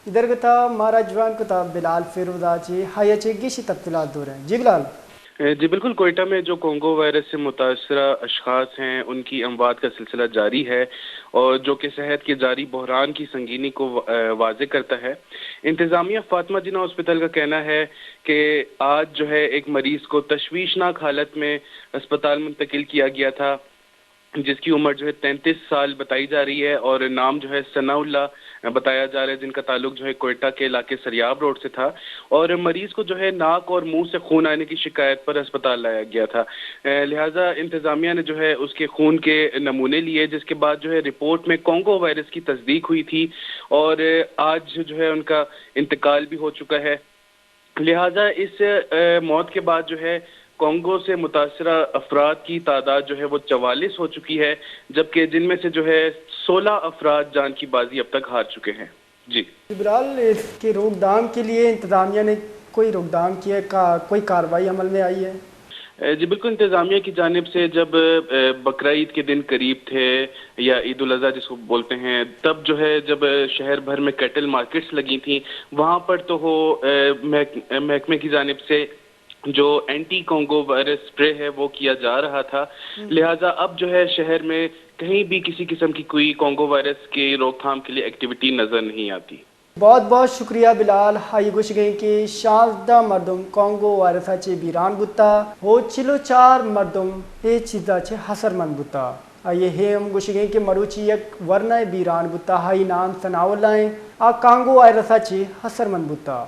इधर कथा मारा जवान कथा बिलाल फिरोजाची हायाचे गिशी तफसीलात दो रहे हैं जी बिलाल। जी बिल्कुल, कोयटा में जो कोंगो वायरस से मुतासरा अशखास हैं उनकी अमवात का सिलसिला जारी है और जो कि सेहत के जारी बहरान की संगीनी को वाज़े करता है। इंतज़ामिया फातिमा जिन्ना हॉस्पिटल का कहना है कि आज जो है एक मरीज़ को तशवीशनाक हालत में अस्पताल मुंतकिल किया गया था, जिसकी उम्र जो है 33 साल बताई जा रही है और नाम जो है सनाउल्ला बताया जा रहा है, जिनका ताल्लुक जो है कोयटा के इलाके सरियाब रोड से था। और मरीज को जो है नाक और मुंह से खून आने की शिकायत पर अस्पताल लाया गया था। लिहाजा इंतजामिया ने जो है उसके खून के नमूने लिए, जिसके बाद जो है रिपोर्ट में कोंगो वायरस की तस्दीक हुई थी और आज जो है उनका इंतकाल भी हो चुका है। लिहाजा इस मौत के बाद जो है कोंगो से मुतासरा अफराद की तादाद जो है वो 44 हो चुकी है, जबकि जिनमें से जो है 16 अफराद जान की बाजी अब तक हार चुके हैं। जी बिलाल, इसके रोकथाम के लिए इंतजामिया ने कोई रोकथाम किया कोई कार्रवाई अमल में आई है? जी बिल्कुल, इंतज़ामिया की जानिब से जब बकरा ईद के दिन करीब थे या ईद उल अज़हा जिसको बोलते हैं, तब जो है जब शहर भर में कैटल मार्केट्स लगी थी, वहाँ पर तो महकमे की जानिब से जो एंटी कोंगो वायरस स्प्रे है वो किया जा रहा था। लिहाजा अब जो है शहर में कहीं भी किसी किस्म की कोई कोंगो वायरस के रोकथाम के लिए एक्टिविटी नज़र नहीं आती। बहुत बहुत शुक्रिया बिलाल। हाई गुश गई कि शारदा मर्दम कोंगो वायरसाचे बीरान बुता हो चिलो 4 मर्दम हे चीजाचे हसरमंद बुता। ये हम गुश गई कि मरुची एक वरना बीरान बुता हाई नाम सनावलाएं आ कांगो वायरसाचे हसरमंद बुता।